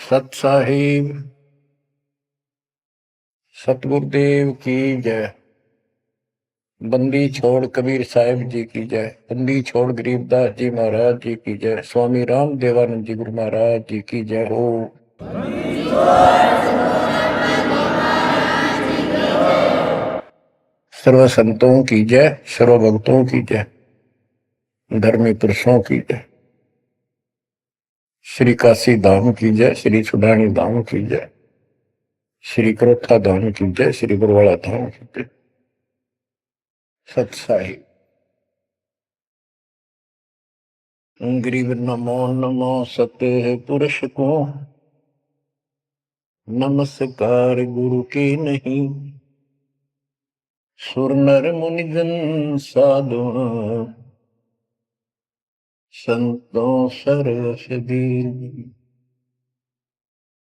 सत साहिब सतगुरुदेव की जय। बंदी छोड़ कबीर साहिब जी की जय। बंदी छोड़ गरीबदास जी महाराज जी की जय। स्वामी राम देवानंद जी गुरु महाराज जी की जय हो। सर्व संतों की जय, सर्व भक्तों की जय, धर्मी पुरुषों की जय। श्री काशी धाम की जय, श्री सुडानी धाम की जय, श्री क्रोथा धाम की जय, श्री गुरुवाला धाम की जय। सत साहिब गरीब नमो नमो सत्य पुरुष को, नमस्कार गुरु के नहीं। सुर नर मुनिजन साधु, संतों सरसदी।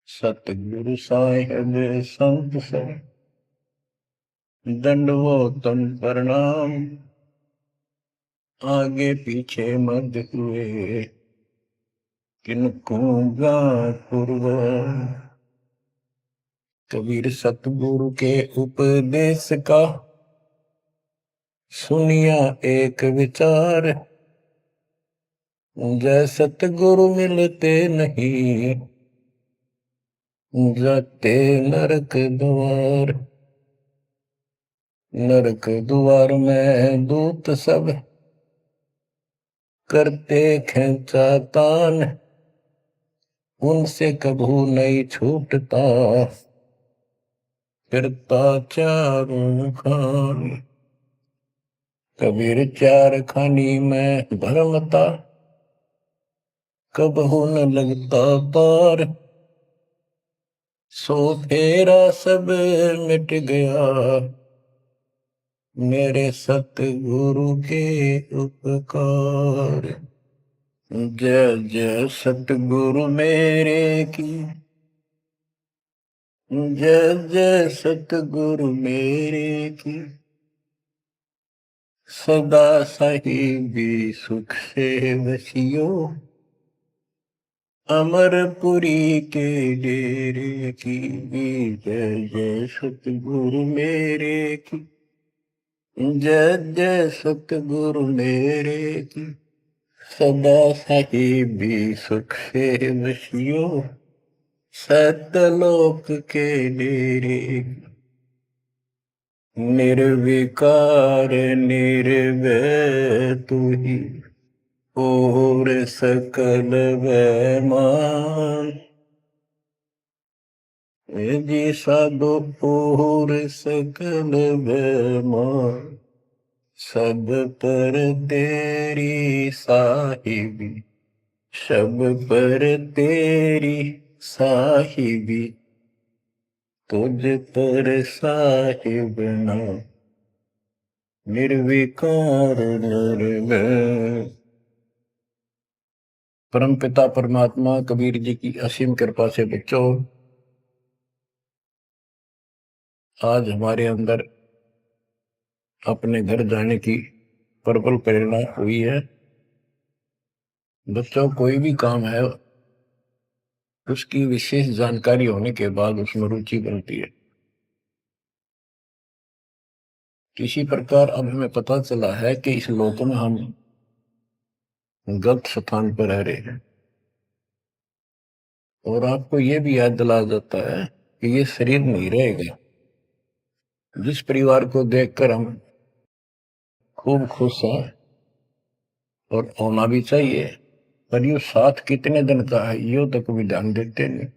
सतगुरु साहिब संत सब, दंडवतन प्रणाम। आगे पीछे मत हुए, किनको पूर्व। कबीर सतगुरु के उपदेश का, सुनिया एक विचार। जय सतगुरु मिलते नहीं, जाते नरक द्वार। नरक द्वार में दूत सब, करते खेचा तान। उनसे कभू नहीं छूटता, फिरता चारों खान। कबीर चार खानी में भरमता, कबहू न लगता पार। सो फेरा सब मिट गया, मेरे सतगुरु के उपकार। जय जय सतगुरु मेरे की, जय जय सतगुरु मेरे की। सदा साहिबी सुख से वसियो, अमरपुरी के डेरे की। जय जय सतगुरु मेरे की, जय जय सतगुरु मेरे की। सदा साहिबी सुख से वसियो, सतलोक के डेरे। निर्विकार निर्भय तू ही, और सकल वैमान। जी साधो और सकल वैमान। सब पर तेरी साहिबी, सब पर तेरी साहिबी। तुझ पर साहिब नाम, निर्विकार निर्भय। परम पिता परमात्मा कबीर जी की असीम कृपा से बच्चों, आज हमारे अंदर अपने घर जाने की प्रबल प्रेरणा हुई है। बच्चों, कोई भी काम है उसकी विशेष जानकारी होने के बाद उसमें रुचि बनती है। किसी प्रकार अब हमें पता चला है कि इस लोक में हम गलत स्थान पर रह रहे हैं, और आपको यह भी याद दिला जाता है कि ये शरीर नहीं रहेगा। जिस परिवार को देखकर हम खूब खुश हैं, और होना भी चाहिए, पर ये साथ कितने दिन का है यो तक भी ध्यान देते नहीं।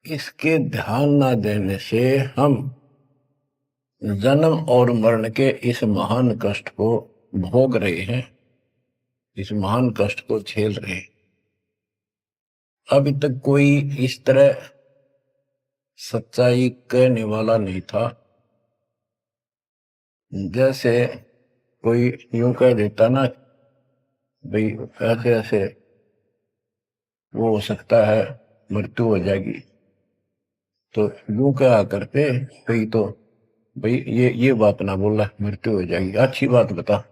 इसके ध्यान ना देने से हम जन्म और मरण के इस महान कष्ट को भोग रहे हैं, इस महान कष्ट को झेल रहे हैं। अभी तक कोई इस तरह सच्चाई कहने वाला नहीं था। जैसे कोई यूं कह देता ना, भाई ऐसे ऐसे वो हो सकता है, मृत्यु हो जाएगी, तो यूं कहा करते भाई, तो भाई ये बात ना बोला, मृत्यु हो जाएगी, अच्छी बात बता।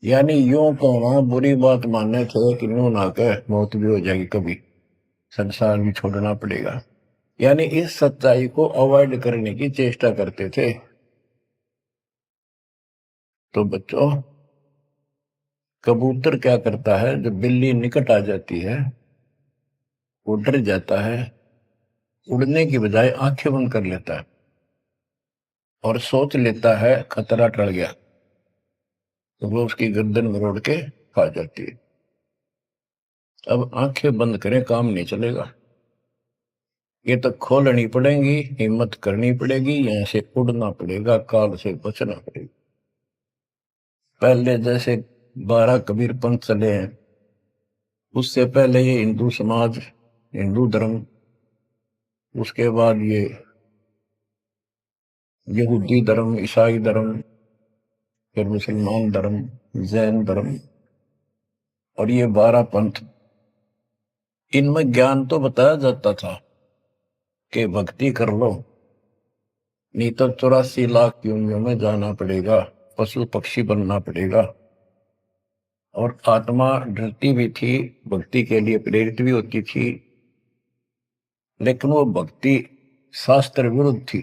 यानी यूं कहना बुरी बात मानने थे कि यूं ना कह, मौत भी हो जाएगी कभी। संसार भी छोड़ना पड़ेगा। यानी इस सच्चाई को अवॉइड करने की चेष्टा करते थे। तो बच्चों, कबूतर क्या करता है, जब बिल्ली निकट आ जाती है वो डर जाता है, उड़ने की बजाय आंखें बंद कर लेता है और सोच लेता है खतरा टल गया, तो वो उसकी गर्दन मरोड़ के खा जाती है। अब आंखें बंद करें काम नहीं चलेगा, ये तो खोलनी पड़ेगी, हिम्मत करनी पड़ेगी, यहां से उड़ना पड़ेगा, काल से बचना पड़ेगा। पहले जैसे 12 कबीर पंथ चले हैं, उससे पहले ये हिंदू समाज, हिंदू धर्म, उसके बाद ये यहूदी धर्म, ईसाई धर्म, फिर मुसलमान धर्म, जैन धर्म, और ये 12 पंथ, इनमें ज्ञान तो बताया जाता था कि भक्ति कर लो, नहीं तो 84 लाख योनियों में जाना पड़ेगा, पशु पक्षी बनना पड़ेगा। और आत्मा डरती भी थी, भक्ति के लिए प्रेरित भी होती थी, लेकिन वो भक्ति शास्त्र विरुद्ध थी,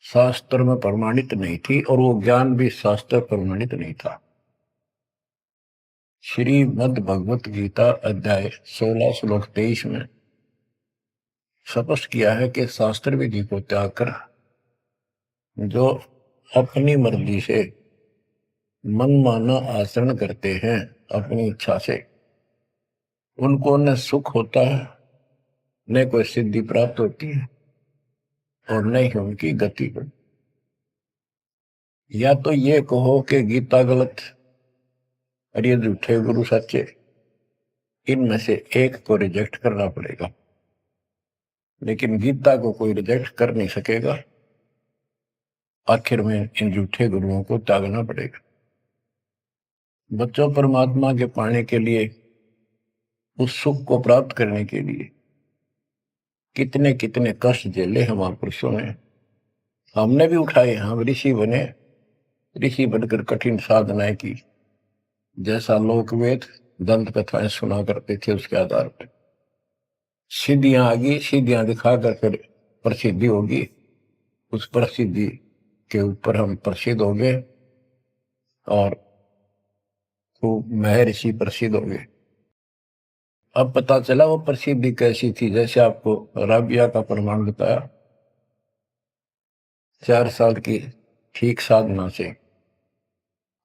शास्त्र में प्रमाणित नहीं थी, और वो ज्ञान भी शास्त्र प्रमाणित नहीं था। श्रीमद् भगवत गीता अध्याय 16 श्लोक 23 में स्पष्ट किया है कि शास्त्र विधि को त्याग कर जो अपनी मर्जी से मनमाना आचरण करते हैं अपनी इच्छा से, उनको न सुख होता है, न कोई सिद्धि प्राप्त होती है, और न ही उनकी गति बढ़ती। या तो ये कहो कि गीता गलत और ये झूठे गुरु सच्चे, इनमें से एक को रिजेक्ट करना पड़ेगा, लेकिन गीता को कोई रिजेक्ट कर नहीं सकेगा। आखिर में इन झूठे गुरुओं को त्यागना पड़ेगा। बच्चों, परमात्मा के पाने के लिए, उस सुख को प्राप्त करने के लिए कितने कितने कष्ट झेले हम महापुरुषों ने, हमने भी उठाए। हम ऋषि बने, ऋषि बनकर कठिन साधनाएं की, जैसा लोकवेद दंत कथाएं सुना करते थे, उसके आधार पर सिद्धियां आ गई, सिद्धियां दिखाकर फिर प्रसिद्धि होगी, उस प्रसिद्धि के ऊपर हम प्रसिद्ध हो गए और खूब महर्षि प्रसिद्ध हो गए। अब पता चला वो प्रसिद्धि कैसी थी, जैसे आपको राबिया का प्रमाण बताया, 4 साल की ठीक साधना से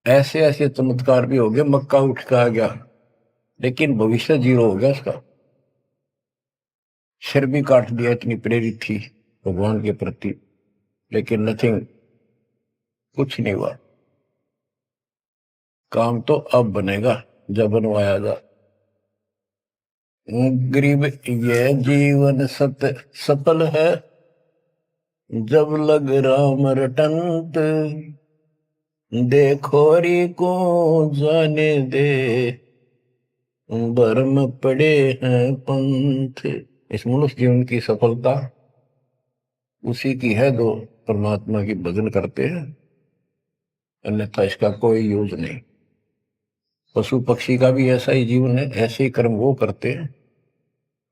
ऐसे ऐसे चमत्कार भी हो गए, मक्का उठ के आ गया, लेकिन भविष्य जीरो हो गया उसका, सिर भी काट दिया, इतनी प्रेरित थी भगवान के प्रति, लेकिन नथिंग, कुछ नहीं हुआ। काम तो अब बनेगा जब बनवाया जा। गरीब ये जीवन सफल है, जब लग राम रटंत, देखोरी को जाने दे, भरम पड़े हैं पंथ। इस मनुष्य जीवन की सफलता उसी की है जो परमात्मा की भजन करते हैं, अन्यथा इसका कोई यूज नहीं। पशु पक्षी का भी ऐसा ही जीवन है, ऐसे ही कर्म वो करते हैं,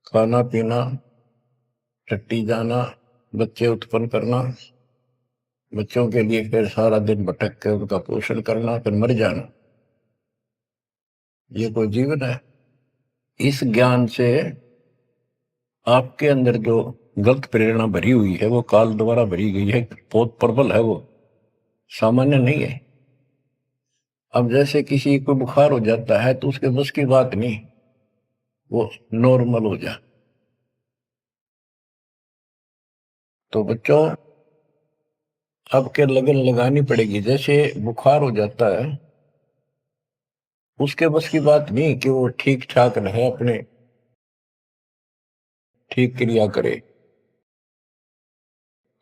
खाना पीना, टट्टी जाना, बच्चे उत्पन्न करना, बच्चों के लिए फिर सारा दिन भटक के उनका पोषण करना, फिर मर जाना, ये कोई जीवन है? इस ज्ञान से आपके अंदर जो गलत प्रेरणा भरी हुई है वो काल द्वारा भरी गई है, बहुत प्रबल है, वो सामान्य नहीं है। अब जैसे किसी को बुखार हो जाता है तो उसके बस की बात नहीं वो नॉर्मल हो जाए। तो बच्चों, अब के लगन लगानी पड़ेगी। जैसे बुखार हो जाता है, उसके बस की बात नहीं कि वो ठीक ठाक रहे, अपने ठीक क्रिया करे,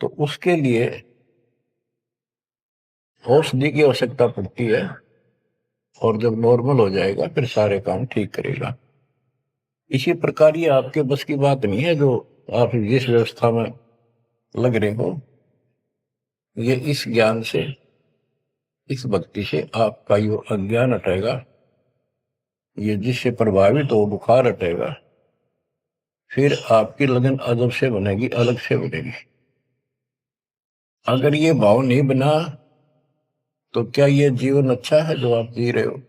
तो उसके लिए औषधि की आवश्यकता पड़ती है, और जब नॉर्मल हो जाएगा फिर सारे काम ठीक करेगा। इसी प्रकार ये आपके बस की बात नहीं है जो आप जिस व्यवस्था में लग रहे हो, ये इस ज्ञान से, इस भक्ति से आपका यो अज्ञान हटेगा, ये जिससे प्रभावित हो बुखार हटेगा, फिर आपकी लगन अदब से बनेगी, अलग से बनेगी। अगर ये भाव नहीं बना तो क्या ये जीवन अच्छा है जो आप जी रहे हो?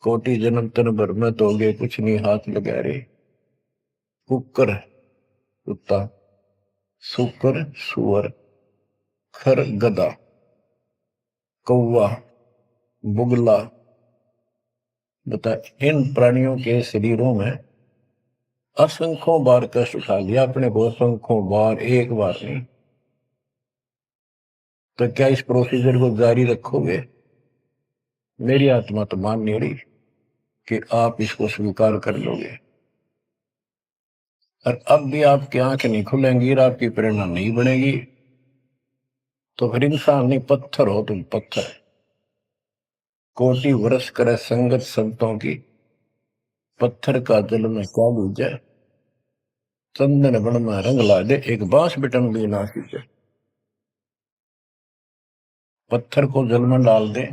कोटि जन्म तन भर में दोगे कुछ नहीं हाथ लगा रे। कुकर कुत्ता, सुकर सुअर, खर गधा, कौवा बुगला, बता इन प्राणियों के शरीरों में असंख्यों बार कष्ट उठा लिया अपने को, असंख्यों बार, एक बार नहीं। तो क्या इस प्रोसीजर को जारी रखोगे? मेरी आत्मा तो मान नहीं रही कि आप इसको स्वीकार कर लोगे। और अब भी आपकी आंख नहीं खुलेंगी और आपकी प्रेरणा नहीं बनेगी तो फिर इंसान नहीं, पत्थर हो तुम, पत्थर। कोटि वर्ष करे संगत संतों की, पत्थर का जल में क्या बूझे। चंदन बन में रंग ला दे, एक बांस बिटन भी ना सीखे। पत्थर को जल में डाल दे,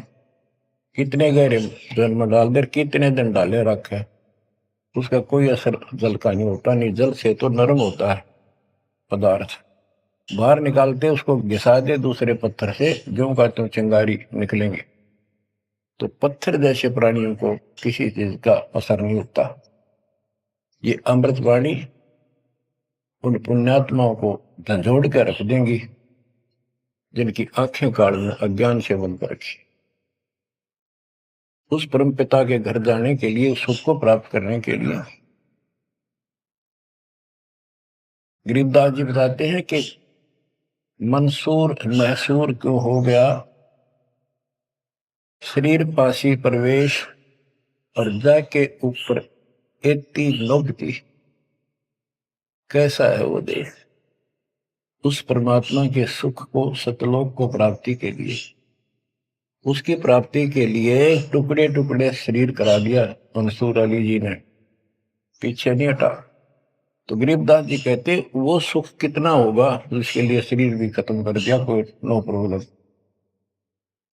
कितने गहरे जल में डाल दे, कितने दिन डाले रखे, उसका कोई असर जल का नहीं होता। नहीं, जल से तो नरम होता है पदार्थ। बाहर निकालते उसको घिसा दे दूसरे पत्थर से, जो का तो चिंगारी निकलेंगे। तो पत्थर जैसे प्राणियों को किसी चीज का असर नहीं होता। ये अमृतवाणी उन पुण्यात्माओं को झंझोड़ कर रख देंगी जिनकी आंखें काल में अज्ञान से बंद कर रखी। उस परम पिता के घर जाने के लिए, सुख को प्राप्त करने के लिए गरीबदास जी बताते हैं कि मंसूर मैसूर क्यों हो गया, शरीर पासी प्रवेश और जाके ऊपर एती नौकती। कैसा है वो देश? उस परमात्मा के सुख को, सतलोक को प्राप्ति के लिए, उसकी प्राप्ति के लिए टुकड़े टुकड़े शरीर करा दिया मंसूर अली जी ने, पीछे नहीं हटा। तो गरीबदास जी कहते वो सुख कितना होगा जिसके लिए शरीर भी खत्म कर दिया, कोई नो प्रॉब्लम।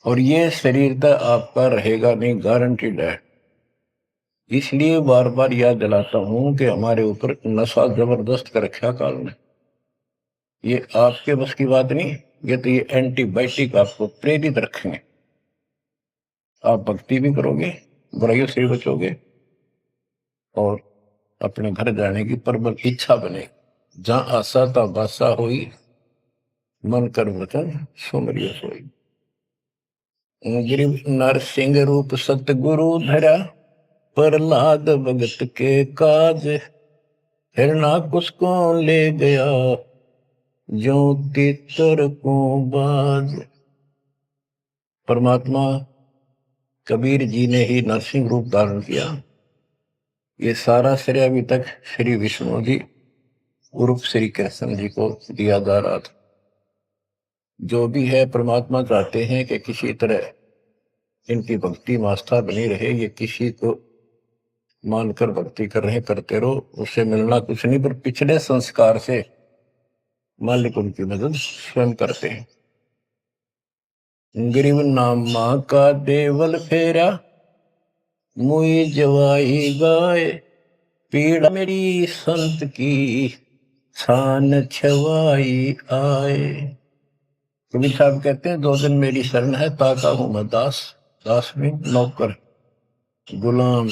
और ये शरीर तो आपका रहेगा नहीं, गारंटीड है। इसलिए बार बार याद दिलाता हूं कि हमारे ऊपर नशा जबरदस्त कर रखा काल ने। ये आपके बस की बात नहीं, ये तो ये एंटीबायोटिक आपको प्रेरित रखेंगे। आप भक्ति भी करोगे, बुराइयों से भी बचोगे और अपने घर जाने की प्रबल इच्छा बनेगी। जहां आशा ता बासा होई, मन कर वचन सुमरियो सोई। गिरिव नरसिंह रूप सतगुरु धरा, प्रहलाद भगत के काज। हिरणाकुश को ले गया, जो तितर को बाज। परमात्मा कबीर जी ने ही नरसिंह रूप धारण किया। ये सारा श्रेय अभी तक श्री विष्णु जी उर्फ श्री कृष्ण जी को दिया जा रहा था। जो भी है, परमात्मा चाहते हैं कि किसी तरह इनकी भक्ति में आस्था बनी रहे। ये किसी को मानकर भक्ति कर रहे, करते रहो, उससे मिलना कुछ नहीं, पर पिछले संस्कार से मालिक उनकी मदद स्वयं करते हैं। गरीब नामा का देवल फेरा, मुई जवाई गाय। पीड़ा मेरी संत की, छान छवाई आए। कबीर साहब कहते हैं, दो दिन मेरी शरण है, ताका हूं मैं दास। दास में नौकर, गुलाम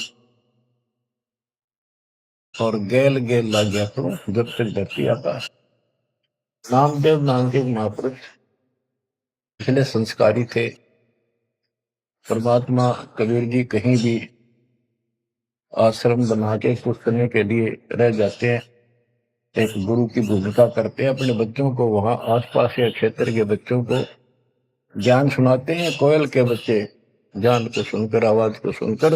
और गैल गैल लग गया करूं जब तक धरती आकाश। नामदेव नाम के महापुरुष पिछले संस्कारी थे। परमात्मा कबीर जी कहीं भी आश्रम बना के कुछ करने के लिए रह जाते हैं, एक गुरु की भूमिका करते हैं। अपने बच्चों को वहां आसपास के क्षेत्र के बच्चों को ज्ञान सुनाते हैं। कोयल के बच्चे ज्ञान को सुनकर, आवाज को सुनकर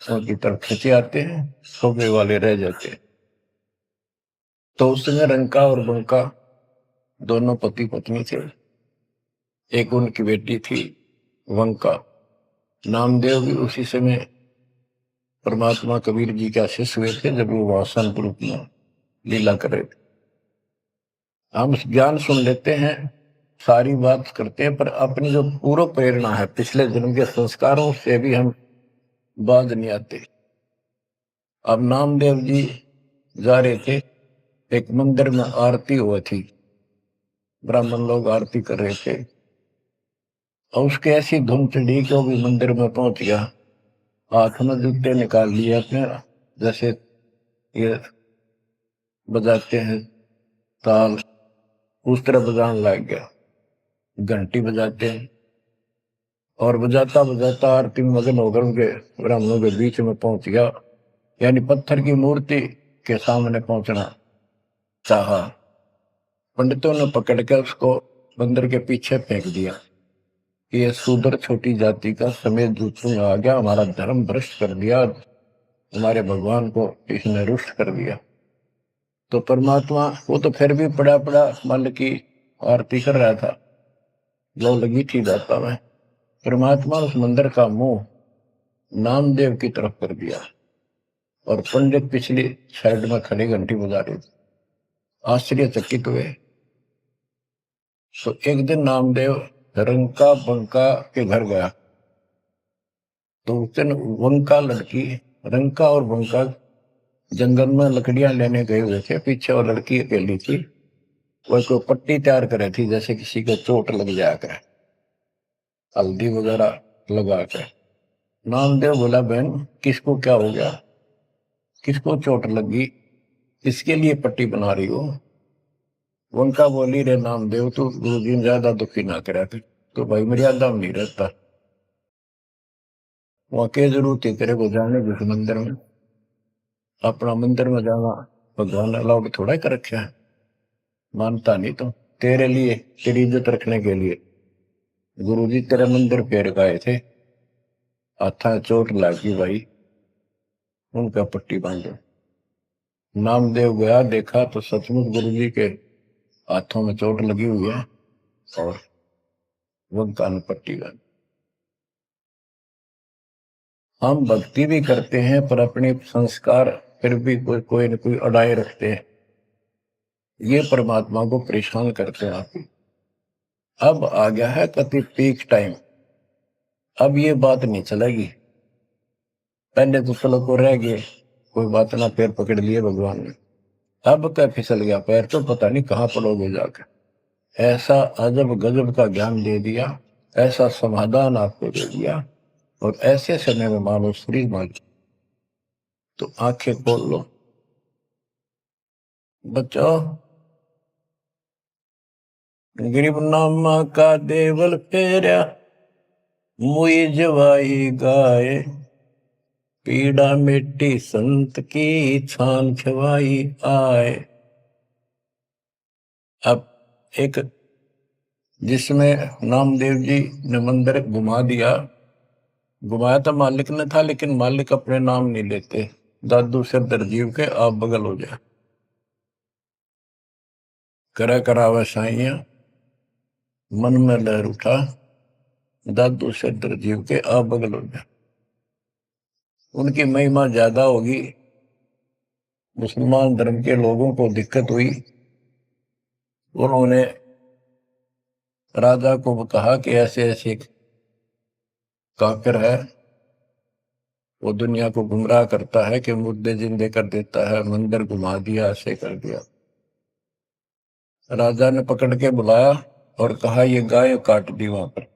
उनकी तरफ खींचे आते हैं, सोबे वाले रह जाते हैं। तो उस समय रंका और बंका दोनों पति पत्नी थे। एक उनकी बेटी थी वंका। नामदेव भी उसी समय परमात्मा कबीर जी के शिष्य हुए थे जब वो वासन रूप में लीला कर रहे थे। हम ज्ञान सुन लेते हैं, सारी बात करते हैं, पर अपनी जो पूर्व प्रेरणा है, पिछले जन्म के संस्कारों से भी हम बाज नहीं आते। अब नामदेव जी जा रहे थे, एक मंदिर में आरती हुई थी, ब्राह्मण लोग आरती कर रहे थे, और उसके ऐसी धुन चढ़ी कि वो भी मंदिर में पहुंच गया। हाथ में जूते निकाल लिए अपने, जैसे ये बजाते हैं ताल, उस तरह बजाने लग गया, घंटी बजाते हैं, और बजाता बजाता आरती में मगन होकर उनके ब्राह्मणों के बीच में पहुंच गया, यानी पत्थर की मूर्ति के सामने पहुंचना चाहा। पंडितों ने पकड़ कर उसको मंदिर के पीछे फेंक दिया कि यह शूद्र छोटी जाति का समेत दूसरों में आ गया, हमारा धर्म भ्रष्ट कर दिया, हमारे भगवान को इसने रुष्ट कर दिया। तो परमात्मा वो तो फिर भी पड़ा पड़ा मन की आरती कर रहा था, लो लगी थी दाता में। परमात्मा उस मंदिर का मुंह नामदेव की तरफ कर दिया, और पंडित पिछली साइड में खड़े घंटी बजा रहे थे, आश्चर्यचकित हुए। तो एक दिन नामदेव रंका बंका के घर गया, तो उस दिन वंका लड़की, रंका और बंका जंगल में लकड़ियां लेने गए हुए थे, पीछे वो लड़की अकेली थी, वह कोई पट्टी तैयार करे थी, जैसे किसी को चोट लग जाया करे, हल्दी वगैरह लगा कर। नामदेव बोला, बहन किसको क्या हो गया, किसको चोट लगी, किसके लिए पट्टी बना रही हो? उनका बोली, रे नामदेव तू गुरु जी ज्यादा दुखी ना करा कर, तो भाई मर्यादा में नहीं रहता, वहां के जरूरत है तेरे को जाने जिस मंदिर में, अपना मंदिर में जाना भगवान अलाउड थोड़ा कर रखा है, मानता नहीं तो तेरे लिए, तेरी इज्जत रखने के लिए गुरु जी तेरे मंदिर फेर गए थे, हाथा चोट लगी भाई, उनका पट्टी बांधो। नामदेव गया, देखा तो सचमुच गुरु जी के हाथों में चोट लगी हुई है, और उनका पट्टी बांध। हम भक्ति भी करते हैं पर अपने संस्कार फिर भी कोई न कोई अड़ाए रखते हैं, ये परमात्मा को परेशान करते हैं। आप अब आ गया है कति पीक टाइम, अब ये बात नहीं चलेगी। पहले तो चलो को रह गए, कोई बात ना, पैर पकड़ लिए भगवान ने, अब क्या फिसल गया पैर, तो पता नहीं कहाँ पड़ोगे जाकर। ऐसा अजब गजब का ज्ञान दे दिया, ऐसा समाधान आपको दे दिया, और ऐसे समय में मानो शरीर मान, तो आंखें खोल लो बच्चों। गरीब नामा का देवल फेरा, मुई जवाई गाय, पीड़ा मिट्टी संत की छान खवाई आए। अब एक जिसमें नामदेव जी ने मंदिर घुमा दिया, घुमाया तो मालिक ने था, लेकिन मालिक अपने नाम नहीं लेते, दादू से दरजीव के आप बगल हो जाए, करा करावा साइया मन में लहर उठा, दादू से दरजीव के आप बगल हो जाए। उनकी महिमा ज्यादा होगी, मुसलमान धर्म के लोगों को दिक्कत हुई, उन्होंने राजा को कहा कि ऐसे ऐसे काफिर है, वो दुनिया को गुमराह करता है कि मुर्दे जिंदे कर देता है, मंदिर घुमा दिया, ऐसे कर दिया। राजा ने पकड़ के बुलाया और कहा, ये गाय काट दी वहां पर,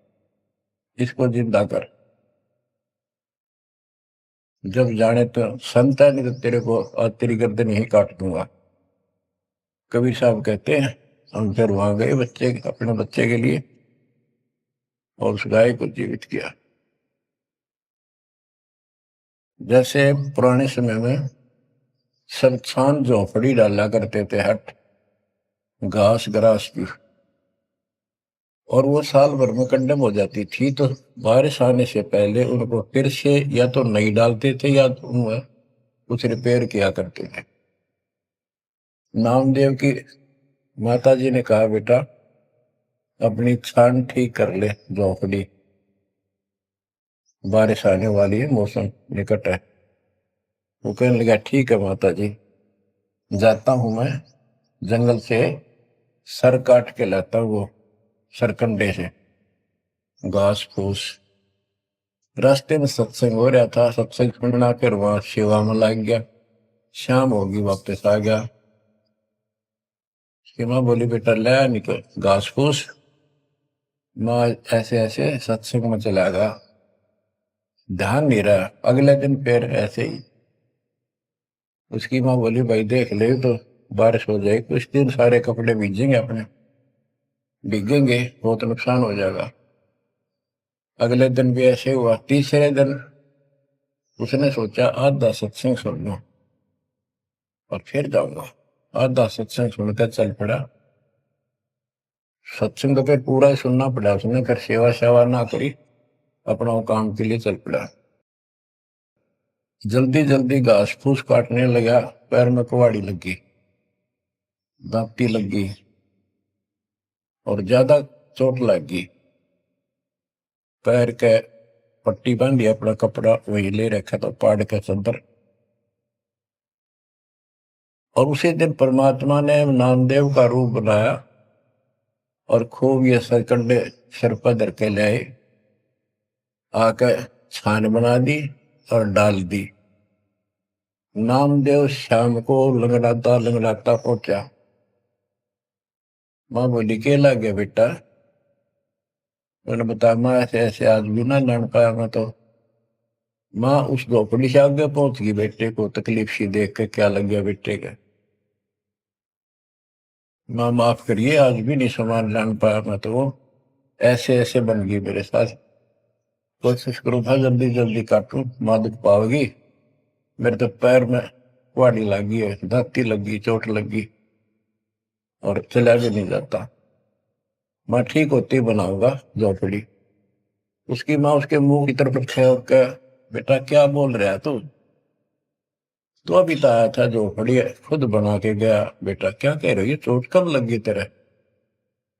इसको जिंदा कर, जब जाने तो संत है, नहीं तो तेरे को आज तेरी गर्दन यही काट दूंगा। कबीर साहब कहते हैं, हम फिर वहां गए बच्चे, अपने बच्चे के लिए, और उस गाय को जीवित किया। जैसे पुराने समय में सब छान झोपड़ी डाला करते थे, हट घास ग्रास की, और वो साल भर में कंडम हो जाती थी, तो बारिश आने से पहले उनको फिर से या तो नहीं डालते थे, या तो उनमें कुछ रिपेयर किया करते थे। नामदेव की माता जी ने कहा, बेटा अपनी छान ठीक कर ले झोपड़ी, बारिश आने वाली है, मौसम निकट है। वो कहने लगा, ठीक है माता जी, जाता हूं मैं जंगल से सर काट के लाता हूं, वो सरकंडे से घास फूस। रास्ते में सत्संग हो रहा था, सत्संग सुनना, फिर वहां सेवा में लग गया। शाम होगी, वापस आ गया। उसकी माँ बोली बेटा ले निकल घास फूस। माँ ऐसे ऐसे सत्संग में चला गया, ध्यान नहीं रहा। अगले दिन फिर ऐसे ही। उसकी माँ बोली भाई देख ले तो बारिश हो जाएगी, कुछ दिन सारे कपड़े भीजेंगे, अपने भीगेंगे, बहुत नुकसान हो जाएगा। अगले दिन भी ऐसे हुआ। तीसरे दिन उसने सोचा आधा सत्संग सुन लो और फिर जाऊंगा। आधा सत्संग सुनकर चल पड़ा। सत्संग तो फिर पूरा ही सुनना पड़ा उसने, फिर सेवा सेवा ना करी, अपना काम के लिए चल पड़ा। जल्दी जल्दी घास फूस काटने लगा, पैर में कुहाड़ी लगी, दांती लगी और ज्यादा चोट लगी। पैर के पट्टी बांधी, अपना कपड़ा वही ले रखा था पाड़ के चंदर। और उसी दिन परमात्मा ने नामदेव का रूप बनाया और खूब ये सरकंडे सिर पर धर के लाए, आकर छान बना दी और डाल दी। नामदेव शाम को लंगड़ाता लंगड़ाता पहुंचा। माँ बोली के ला गया बेटा? मैंने बताया माँ ऐसे ऐसे आज भी ना लड़ पाया मैं तो। माँ उस झोपड़ी से आगे पहुंच गई, बेटे को तकलीफ सी देख के क्या लग गया बेटे के। माँ माफ करिए आज भी नहीं सामान लान पाया मैं तो, वो ऐसे ऐसे बन गई मेरे साथ। कोशिश करूँ था जल्दी जल्दी काटूं, माँ दुख पाओगी। मेरे तो पैर में कुहाड़ी लगी है, दांती लगी, चोट लगी और चला भी नहीं जाता। माँ ठीक होती बनाऊंगा झोपड़ी। उसकी माँ उसके मुंह की तरफ फेंक के बेटा क्या बोल रहा है तू? तो अभी तो आया था झोपड़ी खुद बना के गया। बेटा क्या कह रही है, चोट कब लगी तेरे?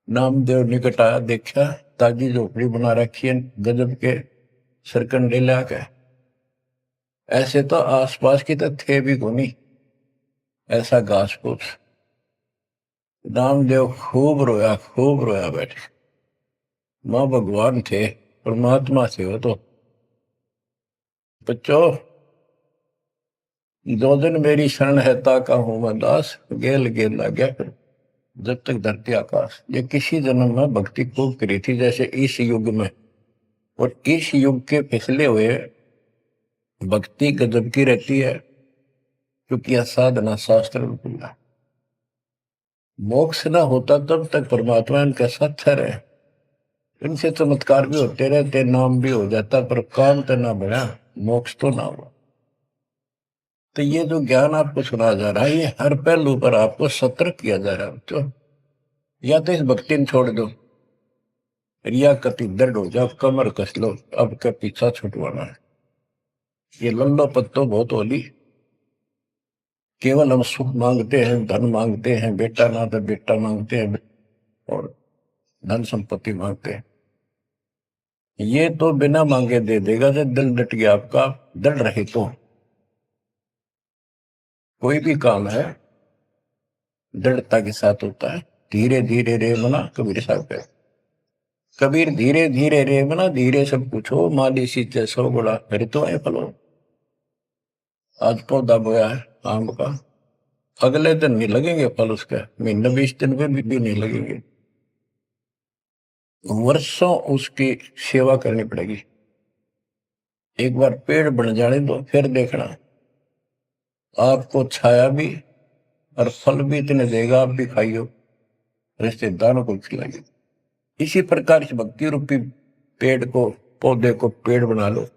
नामदेव निकट आया, देखा ताजी झोपड़ी बना रखी है गजब के सरकंडे लाके। ऐसे तो आसपास की तो थे भी कोनी, ऐसा घास फूस। नामदेव खूब रोया बैठे। माँ भगवान थे, परमात्मा थे वो तो। बच्चों दो दिन मेरी शरण है ताका हूं मैं दास, गेल गेल ला गया फिर जब तक धरती आकाश। ये किसी जन्म में भक्ति खूब करी थी जैसे इस युग में, और इस युग के पिछले हुए भक्ति गजब की रहती है, क्योंकि यह साधना शास्त्र रूपा। मोक्ष न होता तब तक परमात्मा इनके साथ ठहरे। इनसे चमत्कार भी होते रहते, नाम भी हो जाता, पर काम तो ना बढ़ा, मोक्ष तो ना हुआ। तो ये जो ज्ञान आपको सुना जा रहा है, ये हर पहलू पर आपको सतर्क किया जा रहा है। तो या तो इस भक्ति ने छोड़ दो, रिया कति दर्द हो जाओ, कमर कस लो, अब का पीछा छुटवाना है। ये लल्लो पत्तो बहुत होली। केवल हम सुख मांगते हैं, धन मांगते हैं, बेटा ना तो बेटा मांगते हैं और धन संपत्ति मांगते हैं। ये तो बिना मांगे दे देगा जब दिल डट गया आपका, डर रहे तो। कोई भी काम है दृढ़ता के साथ होता है। धीरे धीरे रे मना, कबीर साहब कहते। कबीर धीरे धीरे रे मना, धीरे सब कुछ हो, माली सींचे सौ गुड़ा ऋतु है फलो। आज पौधा बोया है आम का, अगले दिन नहीं लगेंगे फल उसके, महीने 20 दिन में भी नहीं लगेंगे। वर्षों उसकी सेवा करनी पड़ेगी। एक बार पेड़ बन जाने दो, फिर देखना आपको छाया भी और फल भी इतने देगा, आप भी खाइयो, रिश्तेदारों को खिलाइए। इसी प्रकार से भक्ति रूपी पेड़ को, पौधे को पेड़ बना लो।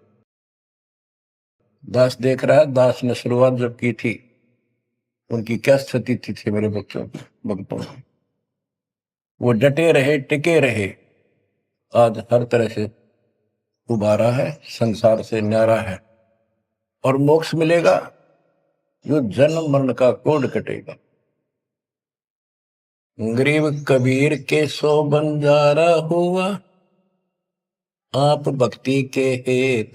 दास देख रहा है, दास ने शुरुआत जब की थी उनकी क्या स्थिति थी मेरे बच्चों की, भक्तों की। वो डटे रहे, टिके रहे, आज हर तरह से उबारा है, संसार से न्यारा है और मोक्ष मिलेगा। जो जन्म मरण का कोड कटेगा। गरीब कबीर के सो बंजारा हुआ, आप भक्ति के हेत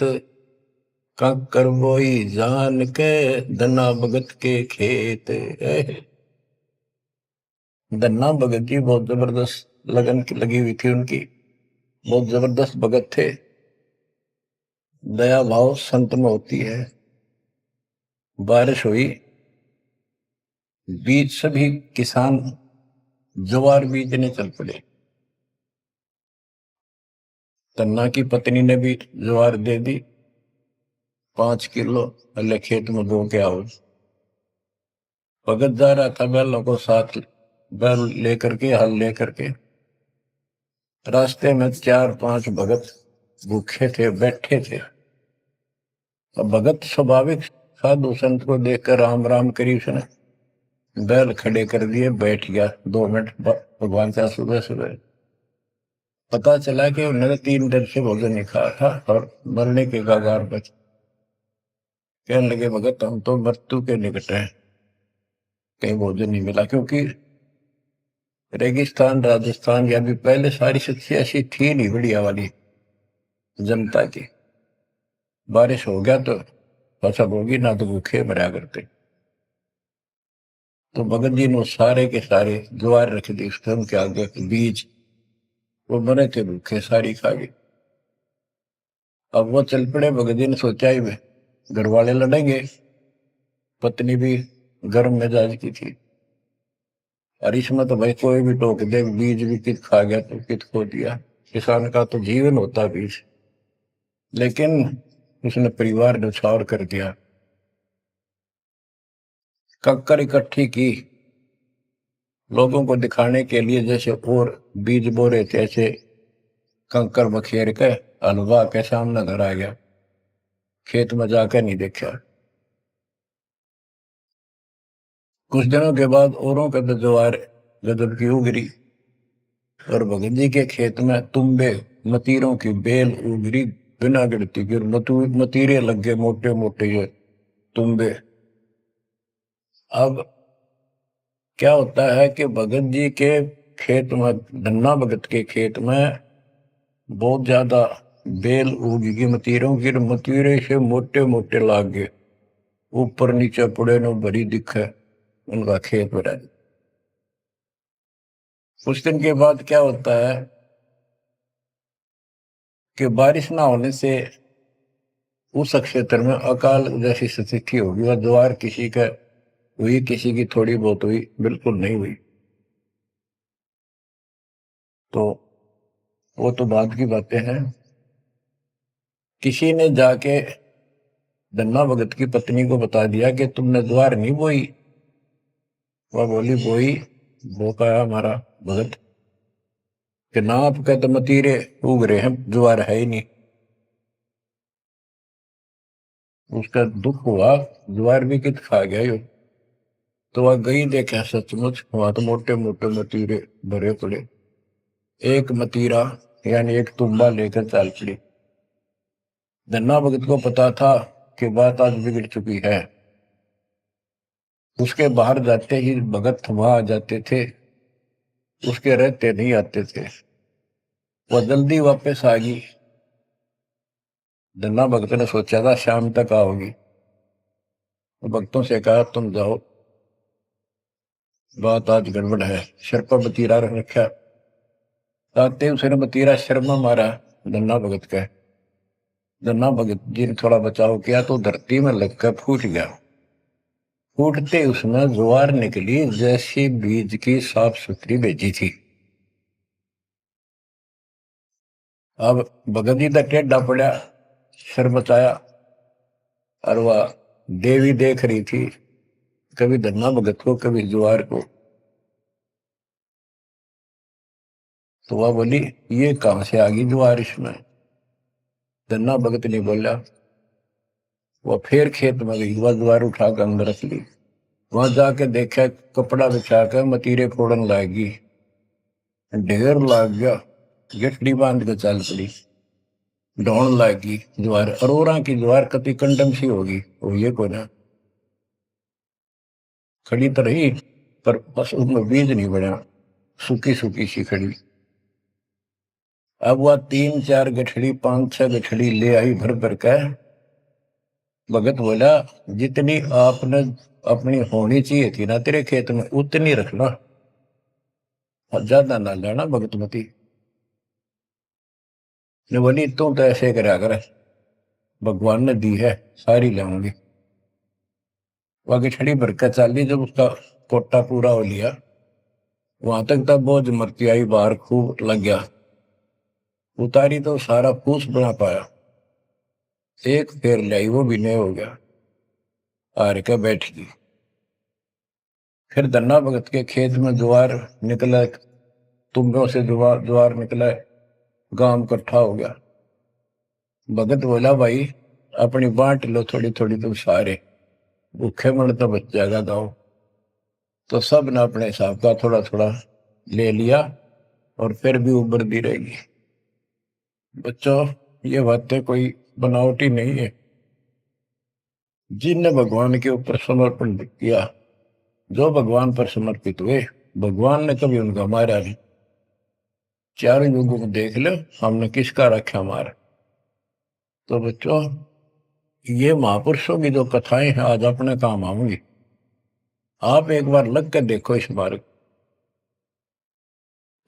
कंकर बोई जान के, धना भगत के खेत। धन्ना भगत जी बहुत जबरदस्त लगन की लगी हुई थी उनकी, बहुत जबरदस्त भगत थे। दया भाव संत में होती है। बारिश हुई, बीज सभी किसान ज्वार बीजने चल पड़े। तन्ना की पत्नी ने भी ज्वार दे दी 5 किलो, अल्ले खेत में बो के आओ। भगत जा रहा था बैलों को साथ, बैल लेकर के, हल लेकर के। रास्ते में 4-5 भगत भूखे थे, बैठे थे। अब भगत स्वाभाविक साधु संत को देखकर राम राम करी, उसने बैल खड़े कर दिए, बैठ गया 2 मिनट भगवान का। सुबह सुबह पता चला कि उन्होंने 3 दिन से भोजन नहीं खाया था और मरने के कगार पर। कहने लगे भगत हम तो मृत्यु के निकट हैं, कहीं भोजन नहीं मिला। क्योंकि रेगिस्तान राजस्थान या भी पहले सारी स्थिति ऐसी थी नहीं बढ़िया वाली जनता की। बारिश हो गया तो फसल होगी, ना तो भूखे मरा करते। तो भगत जी ने सारे के सारे ज्वार रख दी उसके उनके आगे, बीज, वो मरे थे भूखे, सारी खा गए। अब वो चल पड़े। भगत जी ने सोचा ही वे घर वाले लड़ेंगे, पत्नी भी गर्म मिजाज की थी, और इसमें तो भाई कोई भी टोक दे, बीज भी कित खा गया तो कित खो दिया। किसान का तो जीवन होता बीज। लेकिन उसने परिवार न्यौछावर कर दिया। कक्कर इकट्ठी की लोगों को दिखाने के लिए, जैसे और बीज बो रहे थे ऐसे कंकर बखेर के हलवा के सामने घर आ गया। खेत में जाकर नहीं देखा। कुछ दिनों के बाद औरों के तो ज्वार गजब की उगरी, और भगत जी के खेत में तुम्बे मतीरों की बेल उगरी बिना गिनती की। मतीरे लग गए मोटे मोटे ये तुम्बे। अब क्या होता है कि भगत जी के खेत में, धन्ना भगत के खेत में बहुत ज्यादा बेल उगी मतीरों की। मतीरे से मोटे मोटे लाग गए, ऊपर नीचे पड़े न भरी दिखे उनका खेत भरा। कुछ दिन के बाद क्या होता है कि बारिश ना होने से उस क्षेत्र में अकाल जैसी स्थिति होगी। वह ज्वार किसी का हुई, किसी की थोड़ी बहुत हुई, बिल्कुल नहीं हुई। तो वो तो बाद की बातें हैं। किसी ने जाके धन्ना भगत की पत्नी को बता दिया कि तुमने ज्वार नहीं बोई। वह बोली बोई, वो कहा हमारा भगत कि ना आपके तो मतीरे उग रहे हैं, ज्वार है ही नहीं। उसका दुख हुआ, ज्वार भी कित खा गया यो। तो वह गई, देखा सचमुच वहां तो मोटे मोटे मतीरे भरे पड़े। एक मतीरा यानी एक तुम्बा लेकर चल पड़ी। धन्ना भगत को पता था कि बात आज बिगड़ चुकी है। उसके बाहर जाते ही भगत वहां आ जाते थे, उसके रहते नहीं आते थे। वह जल्दी वापस आ गई। धन्ना भगत ने सोचा था शाम तक आओगी। भक्तों से कहा तुम जाओ, बात आज गड़बड़ है। सिर पर बतीरा रख रखा। आते उसने बतीरा सिर में मारा धन्ना भगत का। धन्ना भगत जी ने थोड़ा बचाव किया तो धरती में लगकर फूट गया। फूटते उसमें ज्वार निकली जैसी बीज की साफ सुथरी भेजी थी। अब भगत जी तक टेढ़ा पड़ा, सिर बचाया, और वह देवी देख रही थी, कभी धन्ना भगत को कभी ज्वार को। तो वह बोली ये कहां से आ गई ज्वार इसमें। धन्ना भगत नहीं बोला। वह फिर खेत में गई, वह ज्वार उठाकर अंदर रख ली। वहां जाके देखा कपड़ा बिछाकर मतीरे फोड़न लागी, ढेर लाग गया। गठड़ी बांध के चल पड़ी, ढोण लागी ज्वार। अरोरा की ज्वार कति कंडम सी होगी, वो ये को ना खड़ी तो रही, पर बस उसमें बीज नहीं बना, सूखी सूखी सी खड़ी। अब वह 3-4 गठड़ी 5-6 गठड़ी ले आई भर भर का। भगत बोला जितनी आपने अपनी होनी चाहिए थी ना तेरे खेत में उतनी रखना, ज्यादा ना लेना। भगतमती ने बोली तू तो ऐसे करा कर, भगवान ने दी है सारी लाऊंगी। वह गठड़ी भर का चाली जब उसका कोटा पूरा हो लिया, वहां तक तब बोझ मरती आई बाहर खूब लग गया, उतारी तो सारा फूस बना पाया, एक फेर लाई वो भी नहीं हो गया, हार के बैठ गई। फिर धन्ना भगत के खेत में ज्वार निकला, तुम्बों से ज्वार ज्वार निकला, गांव इकट्ठा हो गया। भगत बोला भाई अपनी बांट लो थोड़ी थोड़ी, तुम सारे भूखे मर तो बच जाएगा गाँव। तो सब ने अपने हिसाब का थोड़ा थोड़ा ले लिया और फिर भी उबरती रहेगी। बच्चों ये बातें कोई बनावटी नहीं है। जिनने भगवान के ऊपर समर्पण किया, जो भगवान पर समर्पित हुए, भगवान ने कभी उनका मारा नहीं। चारों युगों को देख लो, हमने किसका रखा मारा। तो बच्चों ये महापुरुषों की जो कथाएं हैं आज अपने काम आऊंगी। आप एक बार लग कर देखो इस मार्ग,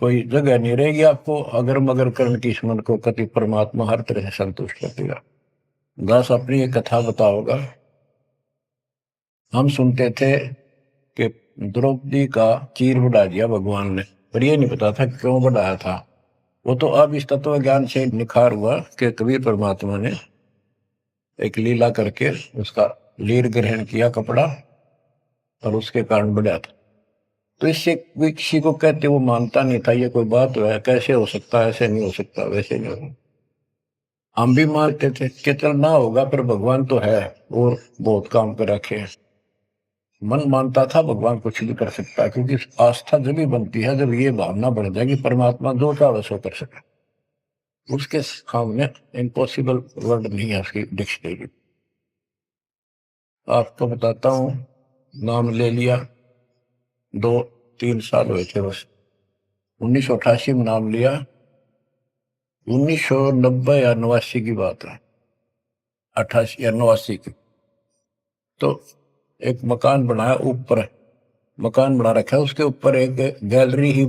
कोई जगह नहीं रहेगी आपको अगर मगर करने की, इस मन को कति परमात्मा हर तरह से संतुष्ट कर देगा। दास अपनी एक कथा बताओगा। हम सुनते थे कि द्रौपदी का चीर बढ़ा दिया भगवान ने, पर ये नहीं पता था क्यों बढ़ाया था। वो तो अब इस तत्व ज्ञान से निखार हुआ कि कबीर परमात्मा ने एक लीला करके उसका लीर ग्रहण किया कपड़ा, और उसके कारण बढ़ा था। तो इससे कोई किसी को कहते वो मानता नहीं था, ये कोई बात है, कैसे हो सकता है, ऐसे नहीं हो सकता, वैसे नहीं हो। हम भी मानते थे कि चल ना होगा, पर भगवान तो है और बहुत काम कर रखे हैं। मन मानता था भगवान कुछ भी कर सकता है, क्योंकि आस्था जब भी बनती है जब ये भावना बढ़ जाएगी परमात्मा जो चाहे सो कर सके। उसके सामने इम्पॉसिबल वर्ड नहीं है उसकी डिक्शनरी। आपको बताता हूँ, नाम ले लिया, 2-3 साल हुए थे बस। 1988 में नाम लिया, 1990 या 89 की बात है, 88 या 89 की। तो एक मकान बनाया, ऊपर मकान बना रखा है, उसके ऊपर एक गैलरी ही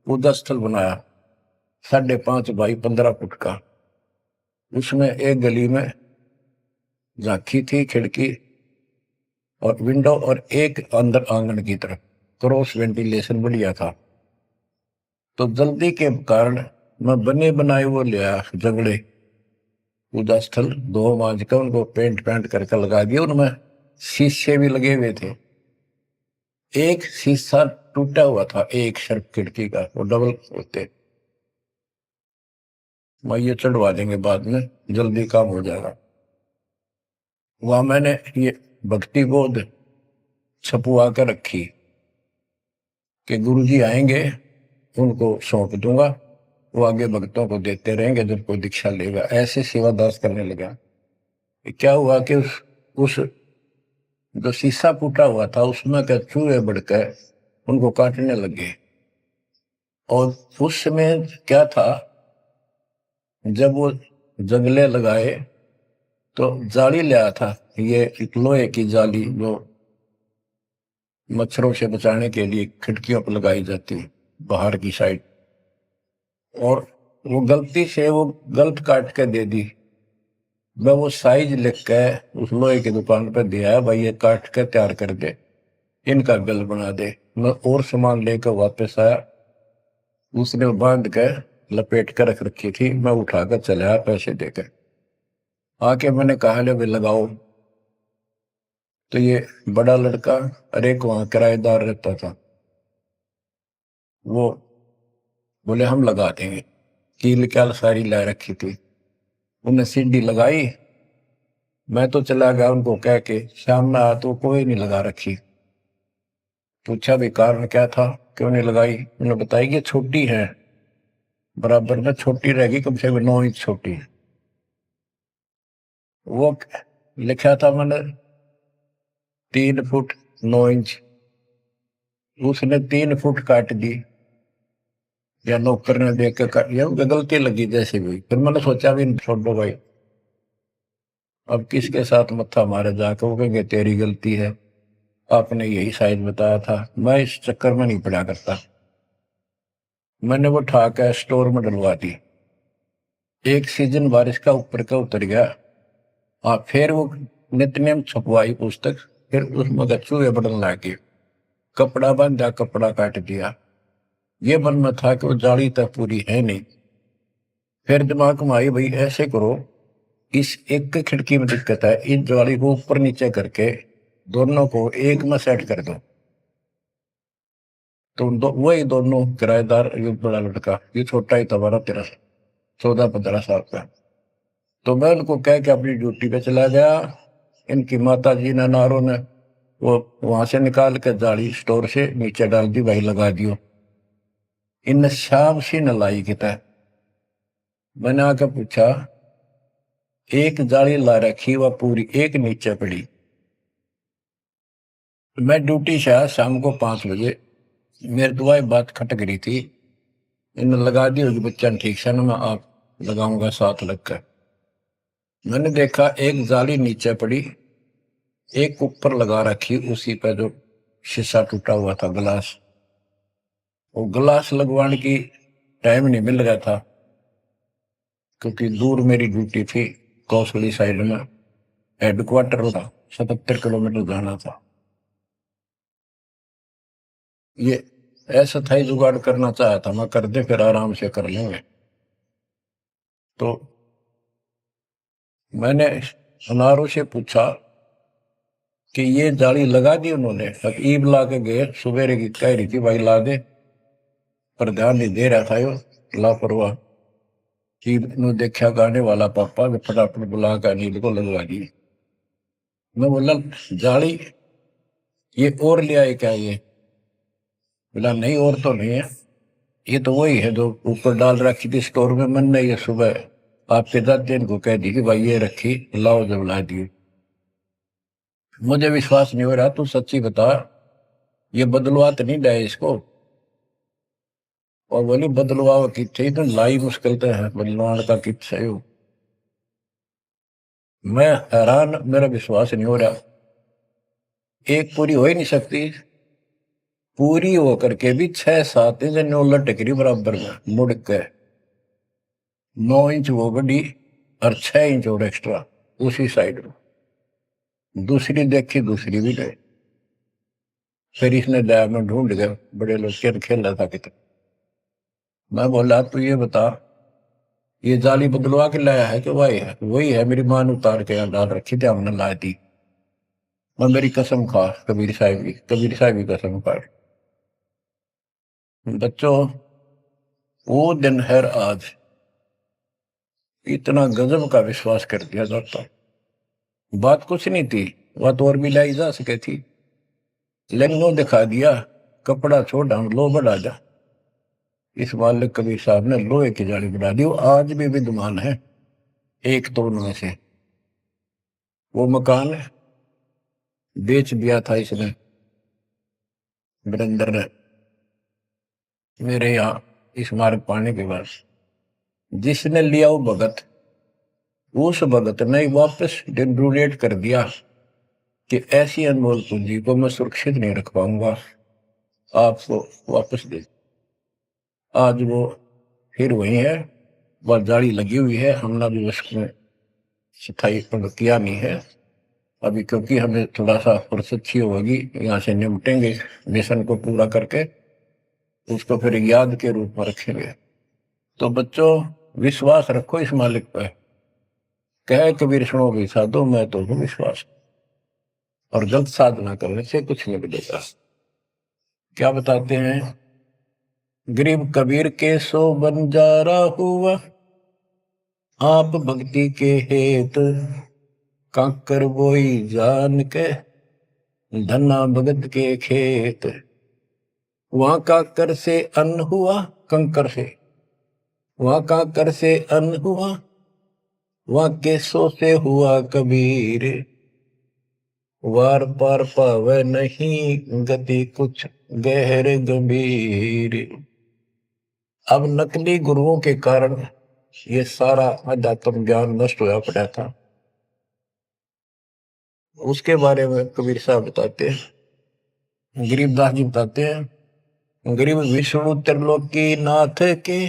पूजा स्थल बनाया, 5.5 बाई 15 फुट का। उसमें एक गली में झांकी थी, खिड़की और विंडो, और एक अंदर आंगन की तरफ क्रॉस वेंटिलेशन बढ़िया था। तो जल्दी के कारण मैं बने बनाए वो लिया जंगड़े, पूजा स्थल 2 मांझ का उनको पेंट करके लगा दिया। उनमें शीशे भी लगे हुए थे। एक शीशा टूटा हुआ था, एक शर्फ खिड़की का, वो डबल होते, मैं ये चढ़वा देंगे बाद में, जल्दी काम हो जाएगा। वहां मैंने ये भक्ति बोध छपुआ कर रखी कि गुरुजी आएंगे उनको सौंप दूंगा, वो आगे भक्तों को देते रहेंगे जब कोई दीक्षा लेगा। ऐसे सेवादास करने लगा। क्या हुआ कि उस जो शीशा फूटा हुआ था उसमें के चूहे बढ़कर उनको काटने लगे। और उस समय क्या था, जब वो जंगले लगाए तो जाली ले आया था, ये एक लोहे की जाली जो मच्छरों से बचाने के लिए खिड़कियों पर लगाई जाती है बाहर की साइड। और वो गलती से वो गलत काट के दे दी। मैं वो साइज लिख के उस लोहे की दुकान पर दिया, भाई ये काट के तैयार कर दे, इनका गल बना दे। मैं और सामान लेकर वापस आया, उसने बांध के लपेट कर रख रखी थी, मैं उठाकर चला आया पैसे देकर। आके मैंने कहा ले भाई लगाओ। तो ये बड़ा लड़का, अरे वहां किराएदार रहता था, वो बोले हम लगा देंगे। कील क्या सारी ला रखी थी, उन्हें सीढ़ी लगाई। मैं तो चला गया उनको कह के, शाम में आया तो कोई नहीं लगा रखी। पूछा भी कारण क्या था, क्यों नहीं लगाई। उन्होंने बताया कि छोटी है, बराबर में छोटी रहेगी, कम से कम 9 इंच छोटी। वो लिखा था मैंने 3 फुट 9 इंच, उसने 3 फुट काट दी, या नौकर ने देख के काट, या गलती लगी जैसे भी। फिर मैंने सोचा भी छोड़ो भाई, अब किसके साथ मत्था मारे जाकर, वो कहेंगे तेरी गलती है, आपने यही साइज बताया था। मैं इस चक्कर में नहीं पड़ा करता। मैंने वो उठा के स्टोर में डलवा दी। एक सीजन बारिश का ऊपर का उतर गया, फिर वो नित्य नेम छपवाई पुस्तक, फिर उसमें चूहे बढ़ने लगे। कपड़ा बांधा, कपड़ा काट दिया। ये मन में था कि वो जाली तक पूरी है नहीं। फिर दिमाग में आई, भाई ऐसे करो, इस एक खिड़की में दिक्कत है, इस जाली को ऊपर नीचे करके दोनों को एक में सेट कर दो। तो वही दोनों किराएदार, ये बड़ा लड़का, ये छोटा ही था, 12-13 14-15 साल का। तो मैं उनको कह के अपनी ड्यूटी पे चला गया। इनकी माता जी ने, नारों ने, वो वहां से निकाल के जाली स्टोर से नीचे डाल दी, भाई लगा दियो। इन शाम सी न लाई किता। मैंने आके पूछा, एक जाली ला रखी, वह पूरी एक नीचे पड़ी। मैं ड्यूटी से आया शाम को 5 बजे। मेरे दुआएं बात खटक रही थी। इन लगा दी होगी बच्चा ने, ठीक से ना, मैं आप लगाऊंगा साथ लगकर। मैंने देखा एक जाली नीचे पड़ी, एक ऊपर लगा रखी, उसी पे जो शीशा टूटा हुआ था, गिलास। वो गिलास लगवाने की टाइम नहीं मिल रहा था, क्योंकि दूर मेरी ड्यूटी थी, कौशली साइड में हेडक्वार्टर था, 77 किलोमीटर जाना था। ये ऐसा था ही, जुगाड़ करना चाहा था मैं, कर दे फिर आराम से कर लेंगे। तो मैंने अनारों से पूछा कि ये जाली लगा दी उन्होंने? अब ईब ला के गए, सवेरे की कह रही थी भाई ला दे, पर ध्यान नहीं दे रहा था यो, लापरवाह। ईब ने देखा गाने वाला पापा, फटाफट बुला कर नींद को लगवा दी। मैं बोला, जाली ये और ले आए क्या? ये बोला नहीं, और तो नहीं है, ये तो वही है जो ऊपर डाल रखी थी स्टोर में। मन ने ये सुबह आपके दादी को कह दी कि भाई ये रखी, लाओ, जब ला दी। मुझे विश्वास नहीं हो रहा, तू सच्ची बता, ये बदलवा तो नहीं लाए इसको? और बोली बदलवा किथे, तो लाई मुश्किल तो है, बदलवान का कित है। मैं हैरान, मेरा विश्वास नहीं हो रहा। एक पूरी हो ही नहीं सकती, पूरी होकर के भी 6-7 इंच नौ लटक रही बराबर में मुड़ के। 9 इंच वो बड़ी और 6 इंच और एक्स्ट्रा उसी साइड में। दूसरी देखी, दूसरी भी नहीं। फिर इसने लैब में ढूंढ गया, बड़े लोग खेल रहा था कितना। मैं बोला, तू ये बता, ये जाली बदलवा के लाया है कि वही है? वही है, मेरी मां ने उतार के यहाँ डाल रखी थी, हमने ला दी। मैं मेरी कसम खा, कबीर साहब की कसम खा। बच्चों, वो दिन है आज, इतना गजब का विश्वास कर दिया जाता। बात कुछ नहीं थी, बात और भी लाई जा सके थी, लेकिन दिखा दिया, कपड़ा छोड़, हम लो बढ़ा जा। इस मालिक कबीर साहब ने लोहे की जाली बढ़ा दी। वो आज भी विद्यमान है, एक तो उनमें से। वो मकान बेच दिया था इसने, वीरेंद्र ने, मेरे यहाँ इस मार्ग पाने के बाद। जिसने लिया वो भगत, उस भगत ने वापस डोनेट कर दिया कि ऐसी अनमोल पूंजी को मैं सुरक्षित नहीं रख पाऊंगा, आपको वापस दे। आज वो फिर वही है, वह जाली लगी हुई है, हमने भी उसमें सफाई किया नहीं है अभी, क्योंकि हमें थोड़ा सा फुर्सत अच्छी होगी, यहाँ से निपटेंगे मिशन को पूरा करके, उसको फिर याद के रूप में रखेंगे। तो बच्चों, विश्वास रखो इस मालिक पर। कह कबीर सुनो भी साधो, मैं तो हूँ विश्वास, और गलत साधना करने से कुछ नहीं मिलेगा। क्या बताते हैं, गरीब कबीर के सो बंजारा हुआ, आप भक्ति के हेत, काकर बोई जान के, धना भगत के खेत। वहां काकर से अन्न हुआ, कंकर से, वहां काकर से अन्न हुआ, वहां केसों से हुआ कबीर, वार पार पावे नहीं गति कुछ गहर गंभीर। अब नकली गुरुओं के कारण ये सारा अध्यात्म ज्ञान नष्ट होया पड़ा था। उसके बारे में कबीर साहब बताते हैं, गरीबदास जी बताते हैं, गरीब विष्णु त्रिलोकी नाथ के,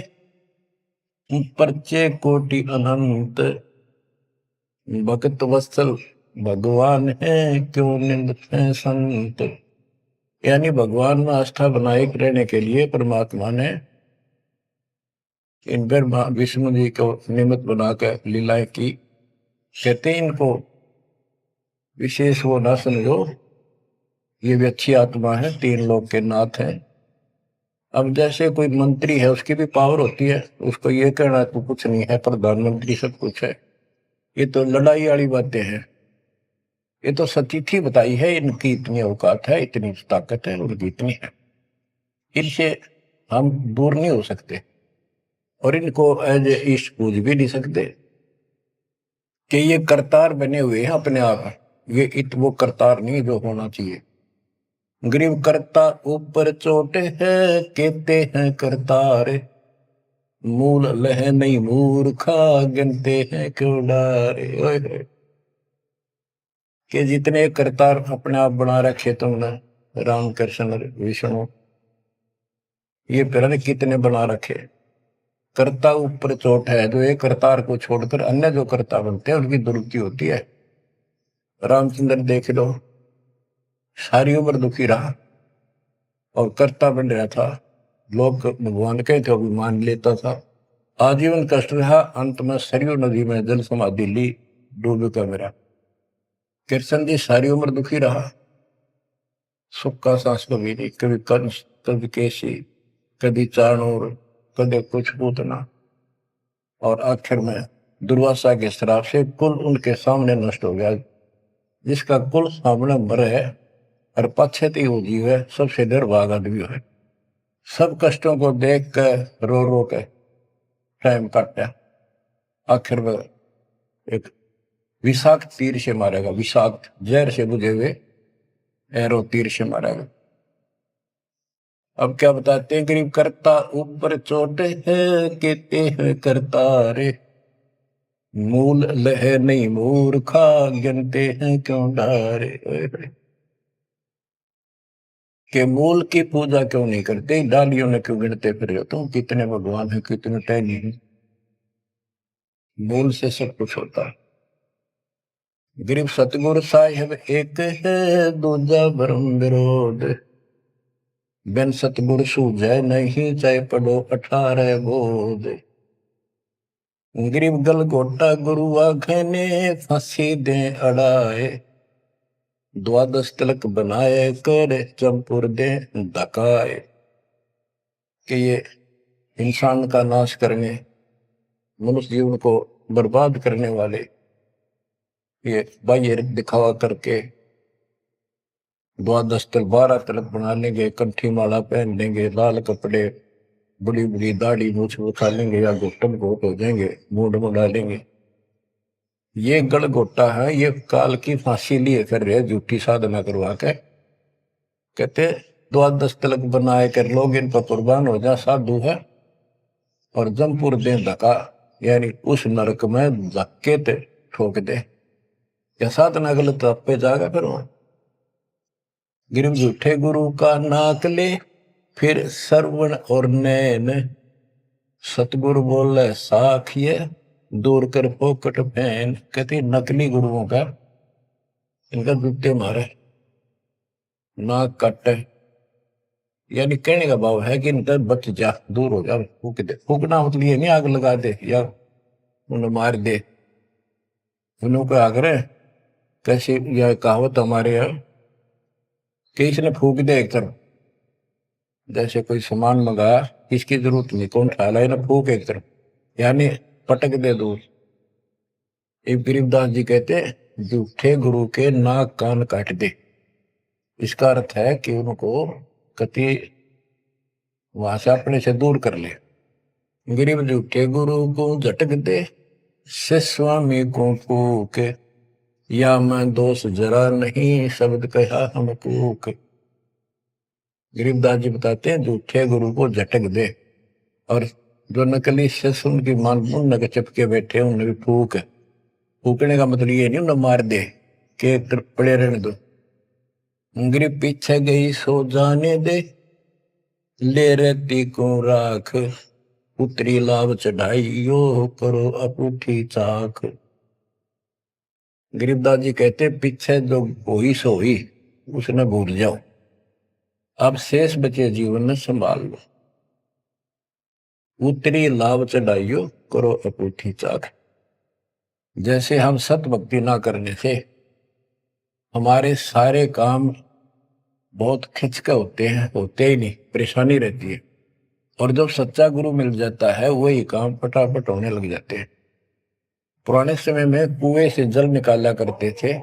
परचे कोटि अनंत, भक्त वत्सल भगवान है, क्यों निंद है संत। यानी भगवान में आस्था बनाए रहने के लिए परमात्मा ने इन पर विष्णु जी को निमित्त बनाकर लीलाएं की। कहते इनको विशेष वो ना समझो, ये भी अच्छी आत्मा है, 3 लोक के नाथ है। अब जैसे कोई मंत्री है, उसकी भी पावर होती है, उसको ये कहना तो कुछ नहीं है, प्रधानमंत्री सब कुछ है, ये तो लड़ाई वाली बातें हैं। ये तो सतीथी बताई है, इनकी इतनी औकात है, इतनी ताकत है, उनकी इतनी है, इनसे हम दूर नहीं हो सकते और इनको एज ईस्ट पूज भी नहीं सकते कि ये करतार बने हुए हैं अपने आप। ये वो करतार नहीं जो होना चाहिए। गरीब करता ऊपर चोट है, कहते हैं करतार, मूल लह नहीं मूर्खा, गिनते हैं क्यों डारे। कि जितने करतार अपने आप बना रखे तुमने, राम कृष्ण विष्णु, ये फिर कितने बना रखे। कर्ता ऊपर चोट है, जो एक करतार को छोड़कर अन्य जो कर्ता बनते हैं उनकी दुरुक्ति होती है। रामचंद्र देख लो, सारी उम्र दुखी रहा और कर्ता बन रहा था, लोग भगवान के थे भी मान लेता था, आजीवन कष्ट रहा, अंत में सरयू नदी में जल समाधि ली, डूब का मेरा। कृष्ण जी सारी उम्र दुखी रहा, सुख का सांस कभी नहीं, कभी कंस, कभी केसी, कभी चाणूर, कभी कुछ पूतना, और आखिर में दुर्वासा के श्राप से कुल उनके सामने नष्ट हो गया। जिसका कुल सामने मरे है और पश्चाती वो जीव है, सबसे निर्भाग आदमी है। सब कष्टों को देख कर रो रो के टाइम काटा, आखिर में एक विषाक्त तीर से मारेगा, विषाक्त जहर से बुझे हुए एरो तीर से मारेगा। अब क्या बताते हैं, गरीब करता ऊपर चोट है, कहते हैं करता रे, मूल लह नहीं मूर्खा, गिनते हैं क्यों डारे। के मूल की पूजा क्यों नहीं करते, डालियों ने क्यों गिनते फिर हो तुम, कितने भगवान है, कितने टहनी है। मूल से सब कुछ होता है। गरीब सतगुरु साहिब एक है, दूजा भरम विरोध, बिन सतगुरु सूझे नहीं, चाहे पढ़ो 18 बोध। गरीब गल गोटा गुरु आखने, फांसी दे अड़ाए, द्वादश तिलक बनाए कर, चंपुर दे धकाए। कि ये इंसान का नाश करने, मनुष्य जीवन को बर्बाद करने वाले, ये बाह्य दिखावा करके द्वादश तिलक 12 तिलक बना लेंगे, कंठी माला पहन लेंगे, लाल कपड़े, बड़ी बड़ी दाढ़ी मूछ उठा लेंगे या घुटन घोट हो जाएंगे, मूड मुड़ा लेंगे। ये गड़गोटा है, ये काल की फांसी लिए कर रहे, झूठी साधना करवा के। कहते द्वादश तिलक बनाए कर लोग इन पर कुर्बान हो जा, साधु है, और जमपुर दे धक्का, यानी उस नरक में धक्के ते ठोक दे, या साधना गलत पे जाएगा फिर वहां। गिरम झूठे गुरु का नाक ले, फिर श्रवण और नैन, सतगुरु बोले साखिए, दूर कर पोकट फैन। कहते नकली गुरुओं का, इनका जूते मारे, नाक काटे, यानी कहने का भाव है कि इनका बच जा, दूर हो जा, फूक दे। फूकना मतलब ये नहीं आग लगा दे या उन्हें मार दे, उन्होंने को आग रहे। कैसे यह कहावत हमारे यहाँ कि इसने फूक दे एक तरफ, जैसे कोई सामान मंगाया, इसकी जरूरत नहीं, कौन खा ला, ना फूक एक तरफ, यानी पटक दे दूर। एक गरीबदास जी कहते झूठे गुरु के नाक कान काट दे। इसका अर्थ है कि उनको कति वहां से अपने से दूर कर ले। गरीब झूठे गुरु को झटक दे, से स्वामी को फूक, या मैं दोष जरा नहीं, शब्द कहा हम कूक। गरीबदास जी बताते हैं झूठे गुरु को झटक दे, और जो नकली शिष्य उनकी मान नक चिपके बैठे उन्हें भी फूक। फूकने का मतलब ये नहीं उन्हें मार दे कि एक तरफ पड़े रहने दो। गरीब पीछे गई सो जाने दे, ले रहती को राख, पुत्री लाभ चढ़ाई यो करो अपूठी चाक। गरीबदास जी कहते पीछे जो हुई सो हुई, उसने भूल जाओ, अब शेष बचे जीवन में संभाल लो, उतरी लाभ चढ़ाइयो करो अपूठी चाक। जैसे हम सत भक्ति ना करने से हमारे सारे काम बहुत खिंच के होते ही नहीं, परेशानी रहती है। और जब सच्चा गुरु मिल जाता है वही काम फटाफट होने लग जाते हैं। पुराने समय में कुएं से जल निकाला करते थे,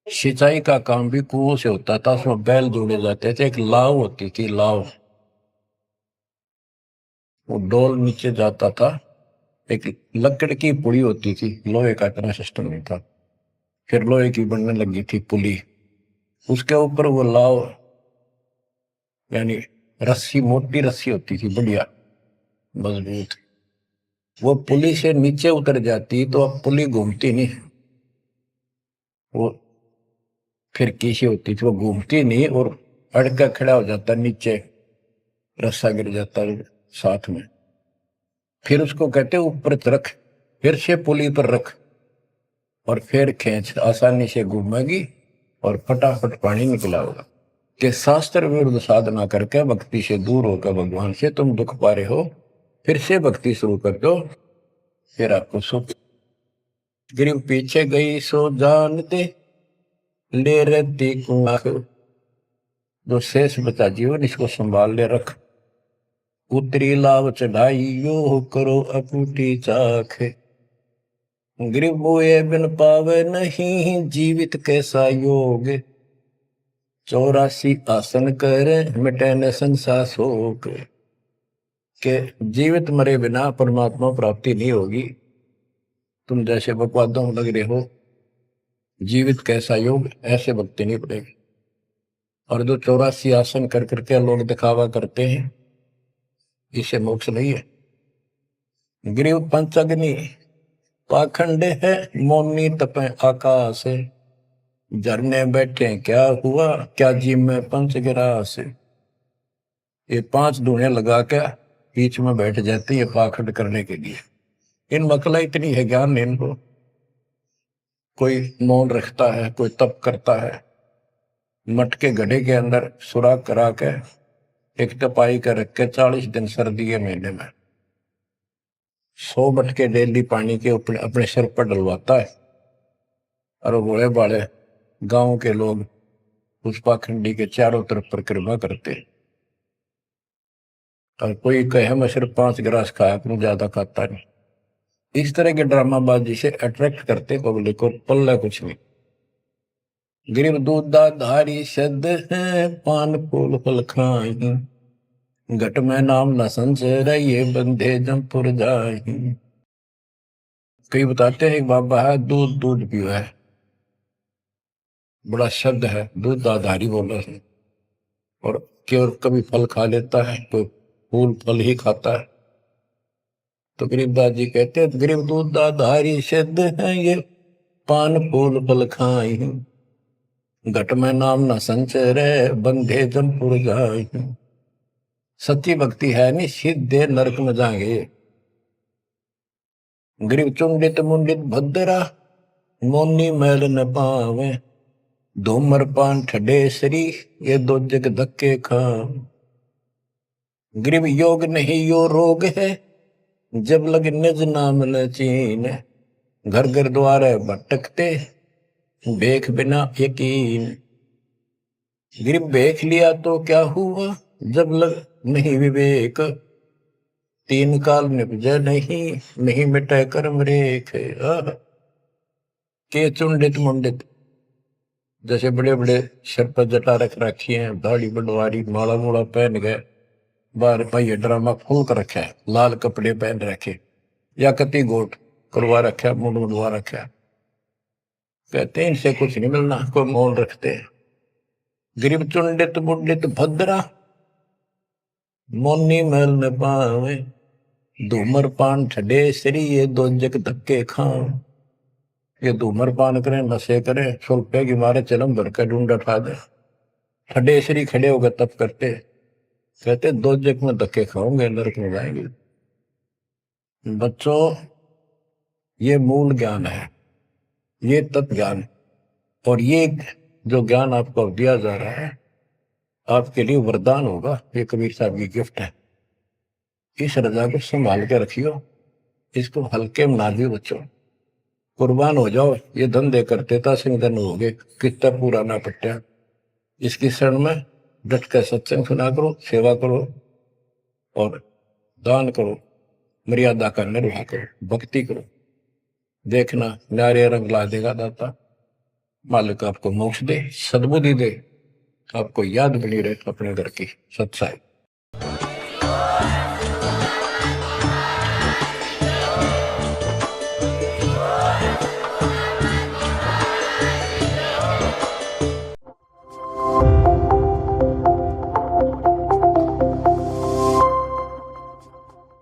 सिंचाई का काम भी कुओं से होता था। उसमें बैल जोड़े जाते थे, एक लाव होती थी, लाव, वो डोल नीचे जाता था, एक लकड़ की पुली होती थी, लोहे का इतना सिस्टम नहीं था, फिर लोहे की बनने लगी थी पुली, उसके ऊपर वो लाव यानी रस्सी, मोटी रस्सी होती थी, बढ़िया मजबूत। वो पुली से नीचे उतर जाती तो अब पुली घूमती नहीं, वो फिर कैसी होती थी, वो घूमती नहीं और अड़का खड़ा हो जाता, नीचे रस्सा गिर जाता साथ में। फिर उसको कहते ऊपर रख, फिर से पुली पर रख और फिर खींच, आसानी से घूमेगी और फटाफट पानी निकला होगा। कि शास्त्र विरुद्ध साधना करके भक्ति से दूर होकर भगवान से तुम दुख पा रहे हो, फिर से भक्ति शुरू कर दो, फिर आपको सुख। गिरिव पीछे गई सो जानते ले रहती कुआख। जो शेष बचा जीवन इसको संभाल ले रख, उतरी लाभ चढ़ाई यो करो अपूटी चाख। गिरिव बोए बिन पावे नहीं जीवित कैसा योग। 84 आसन करे मिटे न संसार शोक। के जीवित मरे बिना परमात्मा प्राप्ति नहीं होगी। तुम जैसे बकवादों में लग रहे हो, जीवित कैसा योग, ऐसे भक्ति नहीं पड़ेगी। और जो 84 आसन कर करके लोग दिखावा करते हैं, इसे मोक्ष नहीं है। गिरिव पंचअग्नि पाखंड है मौनी तपे आकाश। झरने बैठे क्या हुआ, क्या जी में पंच गिरास। ये 5 धूने लगा के बीच में बैठ जाती है पाखंड करने के लिए। इन मकला इतनी है ज्ञान नहीं इनको। कोई मौन रखता है, कोई तप करता है, मटके गड्ढे के अंदर सुराख करा के एक तपाई कर रख के 40 दिन सर्दी के महीने में 100 मटके डेली पानी के अपने सिर पर डलवाता है। और वो बड़े बड़े गांव के लोग उस पाखंडी के चारों तरफ परिक्रमा करते हैं। और कोई कहे मैं सिर्फ 5 गिलास खाया करूं, ज्यादा खाता नहीं। इस तरह के ड्रामाबाजी से अट्रैक्ट करते पब्लिक को, पल्ला कुछ नहीं। गिरिव दूधा धारी शब्द है पान फूल फल खाई। घट में नाम न संचय ये बंधे जमपुर जाई। कई बताते हैं एक बाबा है, दूध दूध पियो है, बड़ा शब्द है, दूध दाधारी बोला है। और केवल कभी फल खा लेता है, तो फूल फल ही खाता है। तो गरीबदास जी कहते हैं गरीब दूध दाधारी शब्द है ये पान फूल फल खाई। घट में नाम न संचय रे बंधे जमपुर जाई। सच्ची भक्ति है नहीं, सीधे नरक में जाएंगे। गरीब चुंडित मुंडित भद्रा मोनी मैल न पावे। धूमर पान ठडेसरी ये 2 जग धक्के खा। गरीब योग नहीं यो रोग है जब लग निज नाम न चीन। घर घर द्वारे भटकते बेख बिना यकीन। गरीब बेख लिया तो क्या हुआ जब लग नहीं विवेक। 3 काल निपजे नहीं मिटे कर्म रेख। के चुंडित मुंडित, जैसे बड़े बड़े सिर पर जटा रख रखी है, दाढ़ी बड़वारी, माला मूला पहन गए, बाहर भाई ड्रामा खोल कर रखा है, लाल कपड़े पहन रखे, या कति गोट करवा रखा, मुंड मुंडवा रखा। कहते हैं इनसे कुछ नहीं मिलना, कोई मौन रखते हैं। गरीब चुंडित मुंडित भद्रा मोनी मैल न पावे। धूमर पान ठडे सरी ये 2 जग धक्के खाओ। ये धूमर पान करें, नशे करें, 100 रुपए की मारे चलम भर का ढूंढ उठा दे, ठडे सरी खड़े होकर तप करते, कहते 2 जग में धक्के खाओगे, नरक में जाएंगे। बच्चों, ये मूल ज्ञान है, ये तत्व ज्ञान। और ये जो ज्ञान आपको दिया जा रहा है, आपके लिए वरदान होगा। ये कबीर साहब की गिफ्ट है। इस रजा को संभाल के रखियो, इसको हल्के में ना दियो बच्चों। कुर्बान हो जाओ, ये धन दे करते था सिंधन हो गए, कितना पुराना पट्टा। इसकी शरण में डट कर सत्संग सुना करो, सेवा करो और दान करो, मर्यादा का निर्वाह करो, भक्ति करो। देखना न्यारे रंग ला देगा दाता। मालिक आपको मोक्ष दे, सद्बुद्धि दे, आपको याद बनी रहे अपने घर की सच्चाई।